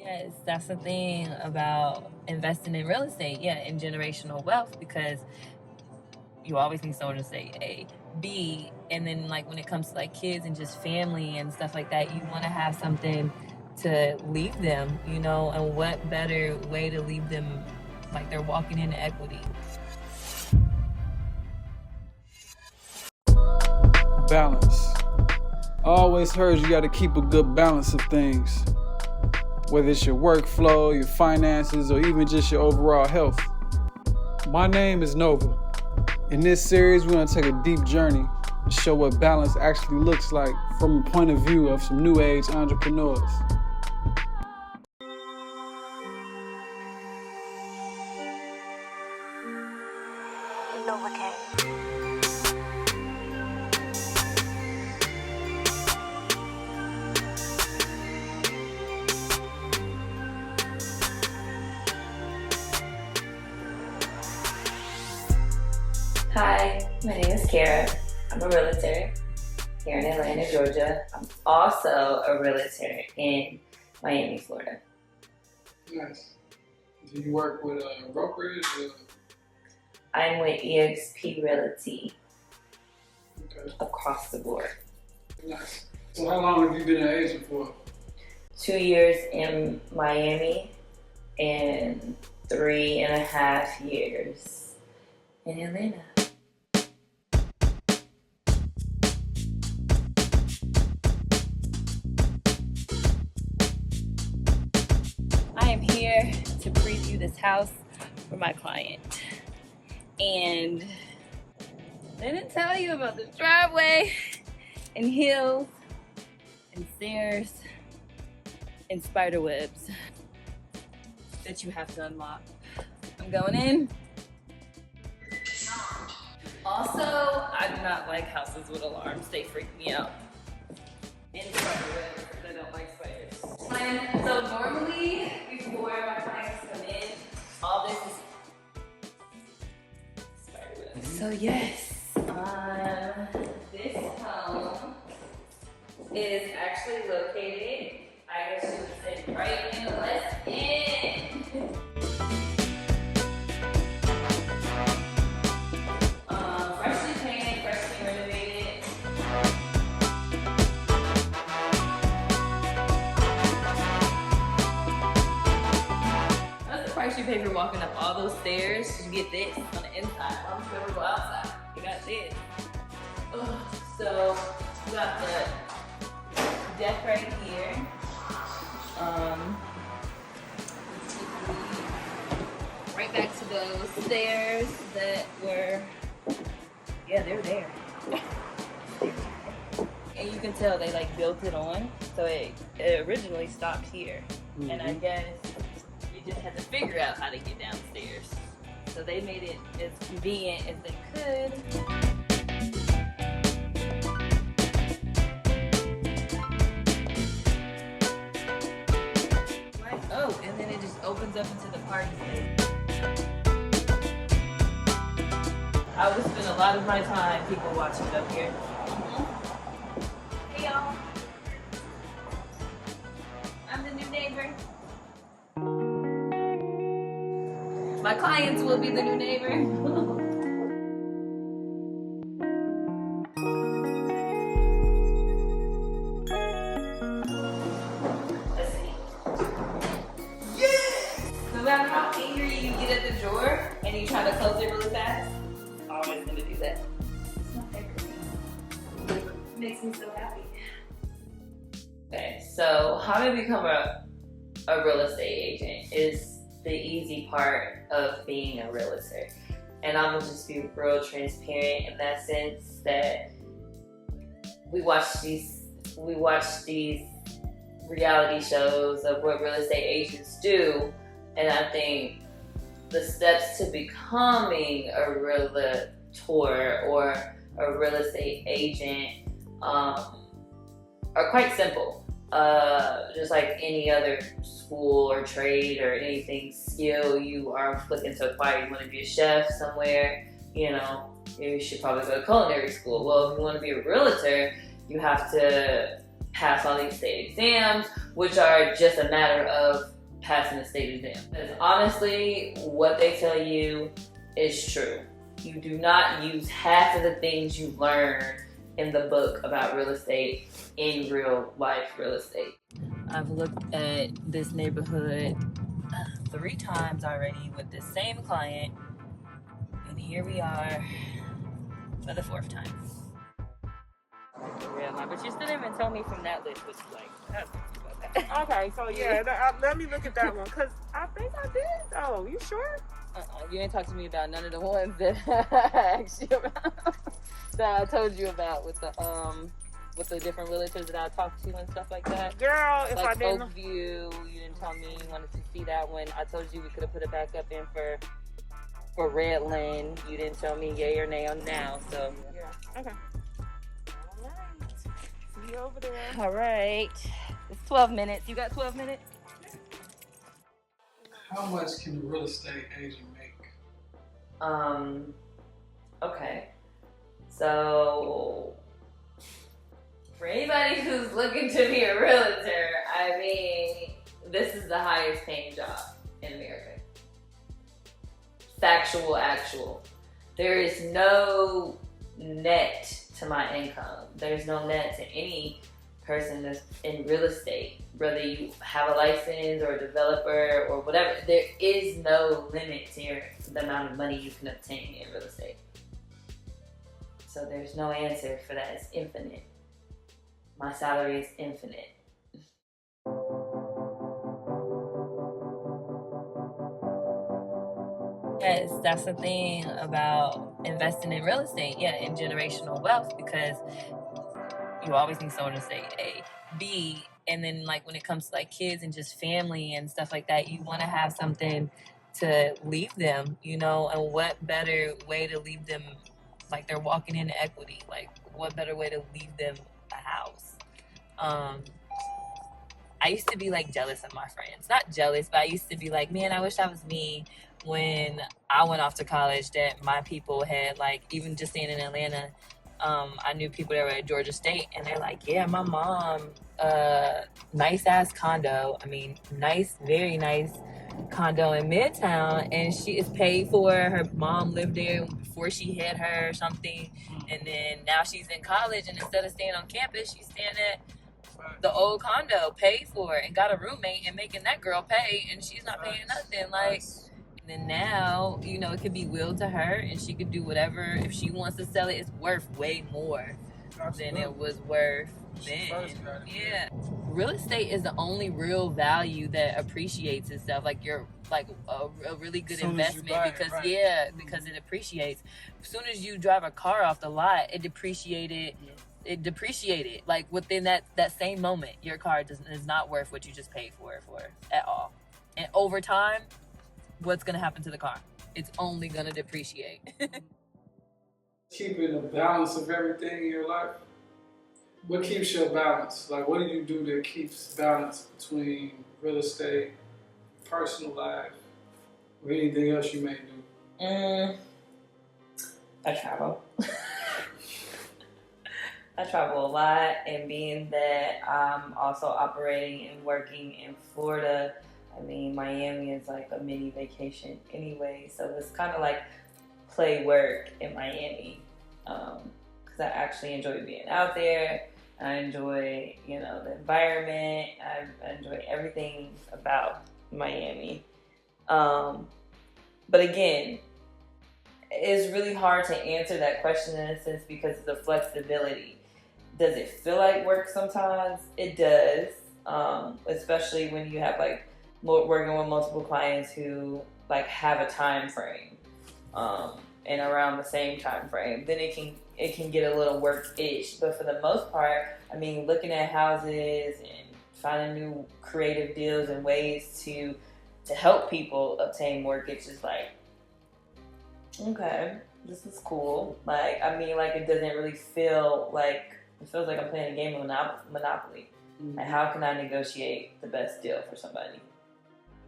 Yes, that's the thing about investing in real estate, and generational wealth, because you always need someone to say A, B, and then like when it comes to like kids and just family and stuff like that, you want to have something to leave them, and what better way to leave them like they're walking into equity. Balance. I always heard you got to keep a good balance of things, whether it's your workflow, your finances, or even just your overall health. My name is Nova. In this series, we're going to take a deep journey and show what balance actually looks like from a point of view of some new age entrepreneurs. Hi, my name is Kara. I'm a realtor here in Atlanta, Georgia. I'm also a realtor in Miami, Florida. Nice. Do you work with brokerage? I'm with EXP Realty Okay. across the board. Nice. So how long have you been an agent for? 2 years in Miami and 3.5 years in Atlanta. I am here to preview this house for my client. And they didn't tell you about the driveway and hills and stairs and spider webs that you have to unlock. I'm going in. Also, I do not like houses with alarms. They freak me out. And spider webs, because I don't like spiders. So normally, before my clients come in, all this is spider webs. So yes, this home is actually located, I guess you would say, right in the West End. Freshly painted, freshly renovated. That's the price you pay for walking up all those stairs to get this on the inside. I'm just gonna go outside. You got this. So you got the deck right here. Right back to those stairs that were, they're there. And you can tell they like built it on, so it originally stopped here. Mm-hmm. And I guess you just had to figure out how to get downstairs. So they made it as convenient as they could. Oh, and then it just opens up into the party space. I would spend a lot of my time people watching up here. Hey y'all. I'm the new neighbor. My clients will be the new neighbor. No matter how angry you get at the drawer and you try to close it really fast, I'm always gonna do that. It's not fair for me. It makes me so happy. Okay, so how to become a real estate agent is the easy part of being a realtor. And I'm gonna just be real transparent in that sense that we watch these reality shows of what real estate agents do. And I think the steps to becoming a realtor or a real estate agent are quite simple. Just like any other school or trade or anything skill you are looking to acquire. You want to be a chef somewhere, you should probably go to culinary school. Well, if you want to be a realtor, you have to pass all these state exams, which are just a matter of passing the state exam. Because honestly, what they tell you is true. You do not use half of the things you learn in the book about real estate in real life real estate. I've looked at this neighborhood 3 times already with the same client, and here we are for the 4th time. But you still didn't tell me from that list what you like. Okay, so yeah, let me look at that one, because I think I did. Oh, you sure? You didn't talk to me about none of the ones that I asked you about, that I told you about with the different realtors that I talked to and stuff like that. Girl, if like I didn't... Oakview, you didn't tell me you wanted to see that one. I told you we could have put it back up in for Redland. You didn't tell me yay or nay on now, so. Yeah, okay. All right. See you over there. All right. It's 12 minutes. You got 12 minutes? How much can a real estate agent make? Okay. So, for anybody who's looking to be a realtor, I mean, this is the highest paying job in America. Factual, actual. There is no net to my income. There's no net to any person that's in real estate, whether you have a license or a developer or whatever. There is no limit to the amount of money you can obtain in real estate. So there's no answer for that. It's infinite. My salary is infinite. Yes, that's the thing about investing in real estate, in generational wealth, because you always need someone to say A. B, and then like when it comes to like kids and just family and stuff like that, you want to have something to leave them, and what better way to leave them, like they're walking into equity, like what better way to leave them a house. I used to be like jealous of my friends, not jealous, but I used to be like, man, I wish that was me when I went off to college, that my people had, like, even just staying in Atlanta, I knew people that were at Georgia State, and they're like, yeah, my mom, nice ass condo. I mean, nice, very nice condo in Midtown, and she is paid for. Her mom lived there before she had her or something, and then now she's in college, and instead of staying on campus, she's staying at the old condo, paid for, and got a roommate, and making that girl pay, and she's not paying nothing. Like, and then now, it could be willed to her, and she could do whatever. If she wants to sell it, it's worth way more than it was worth then. Yeah. Real estate is the only real value that appreciates itself. Like, you're like a really good investment because because it appreciates. As soon as you drive a car off the lot, it depreciated. Like within that same moment, your car is not worth what you just paid for it for at all. And over time, what's gonna happen to the car? It's only gonna depreciate. Keeping a balance of everything in your life. What keeps your balance? Like, what do you do that keeps balance between real estate, personal life, or anything else you may do? I travel. I travel a lot, and being that I'm also operating and working in Florida, I mean, Miami is like a mini vacation anyway, so it's kind of like play work in Miami, because I actually enjoy being out there. I enjoy, the environment. I enjoy everything about Miami. But again, it's really hard to answer that question in a sense because of the flexibility. Does it feel like work sometimes? It does, especially when you have like working with multiple clients who like have a time frame, and around the same time frame, then it can get a little work-ish. But for the most part, I mean, looking at houses and finding new creative deals and ways to help people obtain mortgage is like, okay, this is cool. Like, I mean, like, it doesn't really feel like, it feels like I'm playing a game of Monopoly. Mm-hmm. Like, how can I negotiate the best deal for somebody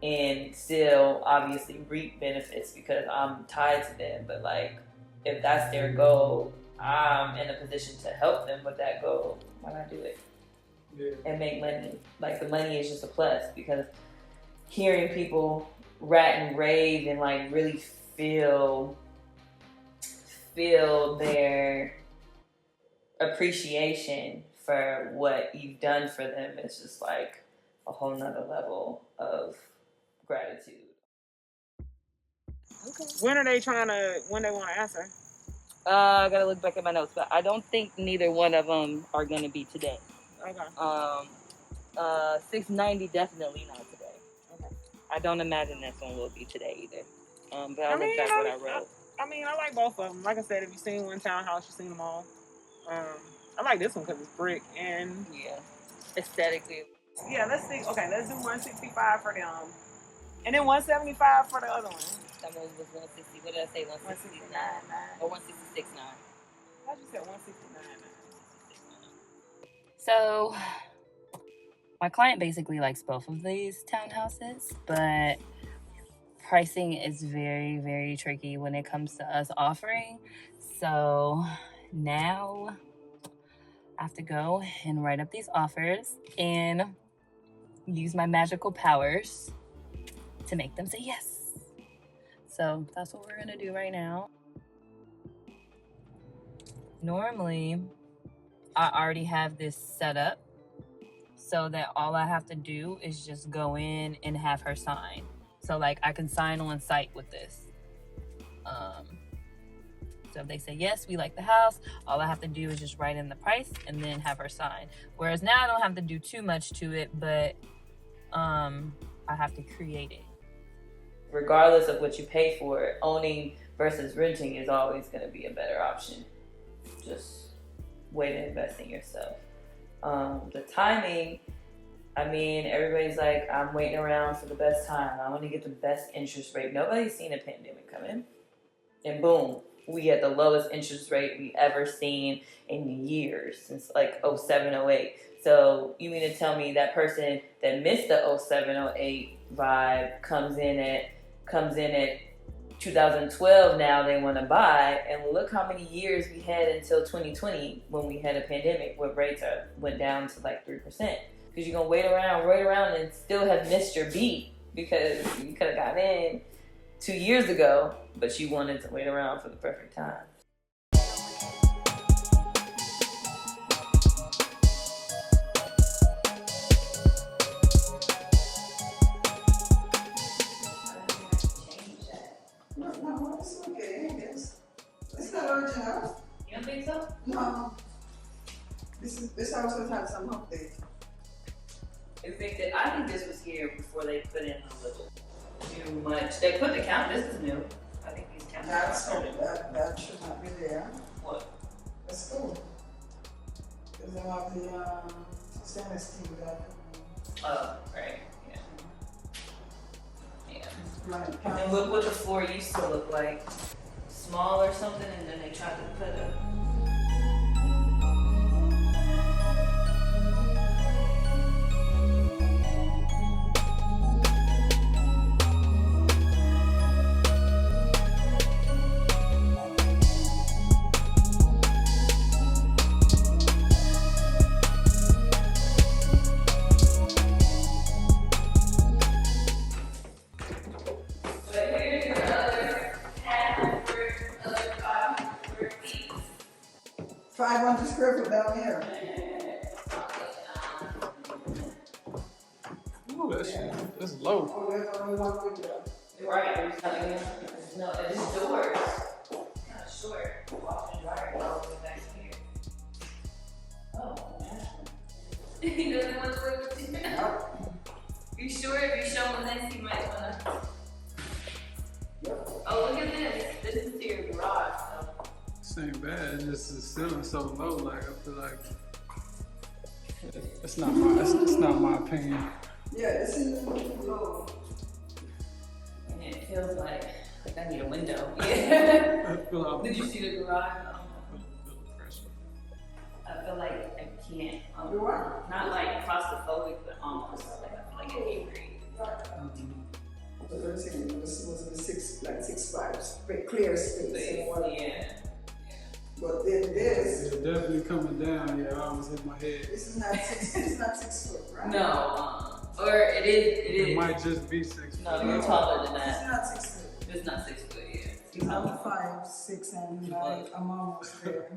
and still obviously reap benefits because I'm tied to them? But like, if that's their goal, I'm in a position to help them with that goal. Why not do it? and make money. Like the money is just a plus, because hearing people rant and rave and like really feel their appreciation for what you've done for them is just like a whole nother level of gratitude. Okay. When they want to answer? I gotta look back at my notes, but I don't think neither one of them are gonna be today. Okay. 690 definitely not today. Okay. I don't imagine this one will be today either. But I'll look back what I wrote. I like both of them. Like I said, if you've seen one Townhouse, you've seen them all. I like this one because it's brick and Aesthetically. Yeah, let's see. Okay, let's do 165 for them, and then 175 for the other one. That one was 160. What did I say? 169 or 166.9? I just said 169. So, my client basically likes both of these townhouses, but pricing is very, very tricky when it comes to us offering. So now I have to go and write up these offers and use my magical powers to make them say yes. So that's what we're gonna do right now. Normally, I already have this set up so that all I have to do is just go in and have her sign. So like I can sign on site with this. So if they say, yes, we like the house, all I have to do is just write in the price and then have her sign. Whereas now I don't have to do too much to it, but I have to create it. Regardless of what you pay for it, owning versus renting is always going to be a better option. Just way to invest in yourself. The timing, I mean, everybody's like, I'm waiting around for the best time. I want to get the best interest rate. Nobody's seen a pandemic come in. And boom, we get the lowest interest rate we ever seen in years, since like 07, 08. So you mean to tell me that person that missed the 07, 08 vibe comes in at 2012 now they want to buy, and look how many years we had until 2020 when we had a pandemic where rates went down to like 3%. Because you're going to wait around and still have missed your beat because you could have got in 2 years ago, but you wanted to wait around for the perfect time. No, it's okay, I guess. It's not original. You don't think so? No. This house has had some update. I think this was here before they put in a little too much. They put the count. This is new. I think these counts That should not be there. What? That's cool. Because they have the stainless steel that. Oh, right. Yeah. Yeah. Right. And look what the floor used to look like. Small or something, and then they tried to put a... Square foot down here. Ooh, that's low. Oh, there's only one window. Right, there's nothing. No, there's doors. Kind of short. Walk and dryer all the way back here. Oh, man. He doesn't want to live with you. You sure? If you show him this, he might want to. Oh, look at this. This is your garage. So. This ain't bad. It's just the ceiling so low. Like I feel like it's not my opinion. Yeah, this is low. And it feels like I need a window. Yeah. I feel like Did you see the garage? I feel like I can't. You are? Not like claustrophobic, but almost like I feel like I can't breathe. So let's see, this was the six pipes, clear space. Yeah. But then this, It's definitely coming down. Yeah, I almost hit my head. this is not 6, it's not 6 foot, right? No, or it is. It might just be 6 No, foot. you're taller than It's that. not 6 foot. It's not 6 foot, yeah. I'm 5'6", and like, I'm almost there.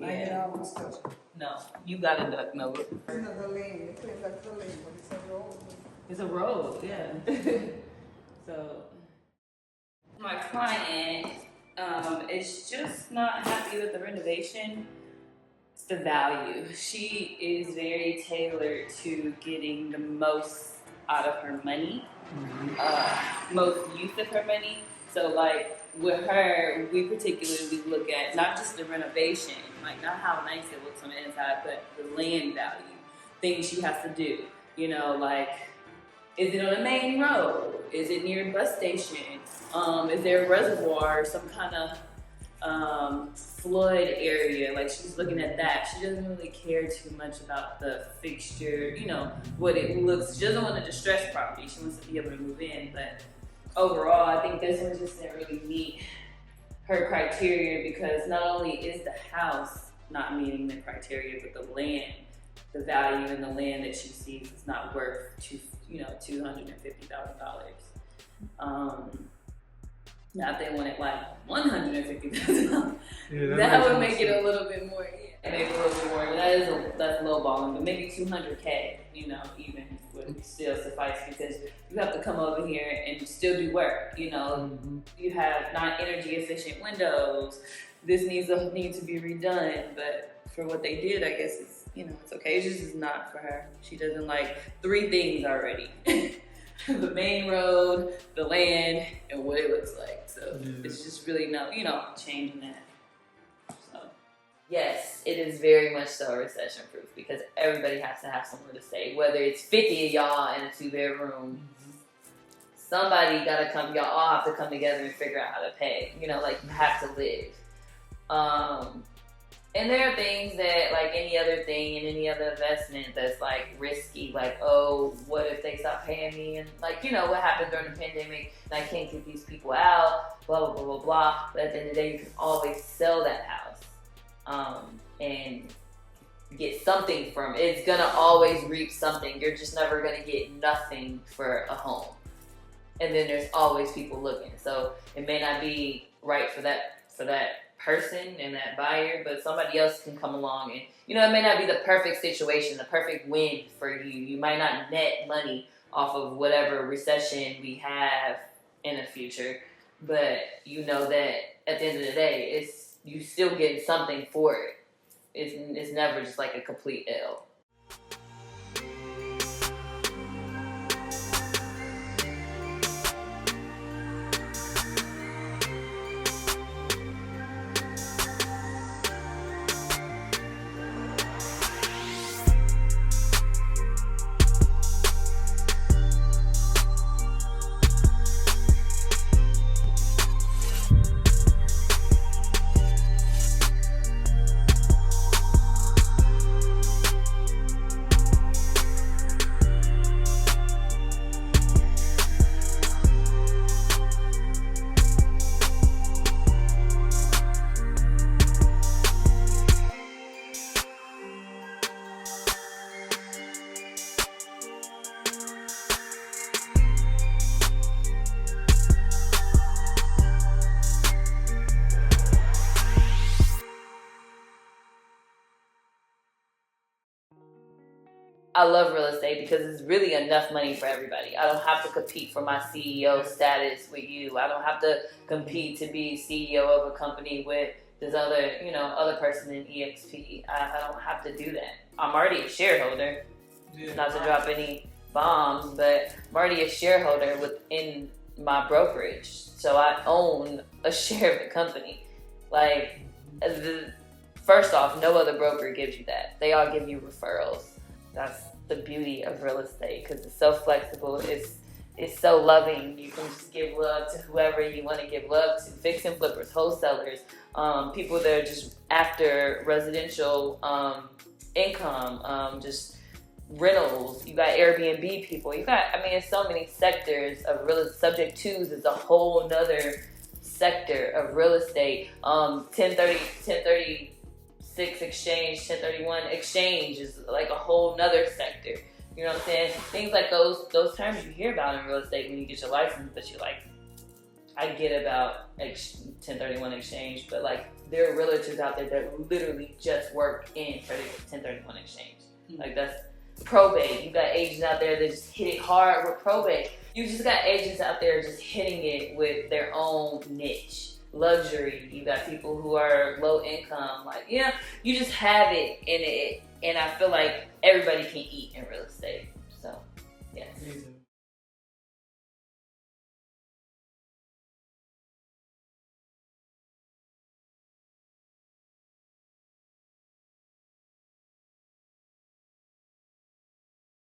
I Yeah. get almost touch. No, you got a duck nose. It's another lane, it feels like the lane, but it's a road. It's a road, yeah. So, my client is just not happy with the renovation. It's the value. She is very tailored to getting the most out of her money, most use of her money. So, like, with her, we particularly look at not just the renovation, like not how nice it looks on the inside, but the land value, things she has to do. You know, like, is it on a main road? Is it near a bus station? Is there a reservoir, some kind of flood area? Like, she's looking at that. She doesn't really care too much about the fixture, you know, what it looks. She doesn't want a distressed property. She wants to be able to move in, but overall, I think this one just didn't really meet her criteria, because not only is the house not meeting the criteria, but the land, the value in the land that she sees is not worth $250,000. Now if they wanted like $150,000, that would make it a little bit more. Maybe a little bit more. That's low balling, but maybe $200K, you know, even would still suffice, because you have to come over here and still do work. You know, you have not energy efficient windows. This needs to be redone, but for what they did, I guess it's okay. It's just not for her. She doesn't like 3 things already: the main road, the land, and what it looks like. So it's just really changing that. Yes, it is very much so recession proof, because everybody has to have somewhere to stay. Whether it's 50 of y'all in a 2-bedroom, somebody gotta come. Y'all all have to come together and figure out how to pay. You know, like, you have to live. And there are things that, like any other thing in any other investment, that's like risky. Like, oh, what if they stop paying me? And like, you know, what happened during the pandemic, and I can't get these people out. Blah blah blah blah blah. But at the end of the day, you can always sell that house. And get something from it. It's gonna always reap something. You're just never gonna get nothing for a home. And then there's always people looking. So it may not be right for that person and that buyer, but somebody else can come along, and it may not be the perfect situation, the perfect win for you. You might not net money off of whatever recession we have in the future, but you know that at the end of the day, you still getting something for it. It's never just like a complete L. I love real estate because it's really enough money for everybody. I don't have to compete for my CEO status with you. I don't have to compete to be CEO of a company with this other, other person in EXP. I don't have to do that. I'm already a shareholder. Not to drop any bombs, but I'm already a shareholder within my brokerage. So I own a share of the company. Like, first off, no other broker gives you that. They all give you referrals. That's the beauty of real estate, because it's so flexible. It's so loving. You can just give love to whoever you want to give love to. Fix and flippers, wholesalers, people that are just after residential income, just rentals. You got Airbnb people. It's so many sectors of real estate. Subject twos is a whole nother sector of real estate. 1036 exchange, 1031 exchange is like a whole nother sector. You know what I'm saying? Things like those terms you hear about in real estate when you get your license, but you're like, I get about 1031 exchange, but like there are realtors out there that literally just work in 1031 exchange. Like that's probate. You got agents out there that just hit it hard with probate. You just got agents out there just hitting it with their own niche. Luxury. You got people who are low income. Like, you know, you just have it in it. And I feel like everybody can eat in real estate. So, yes.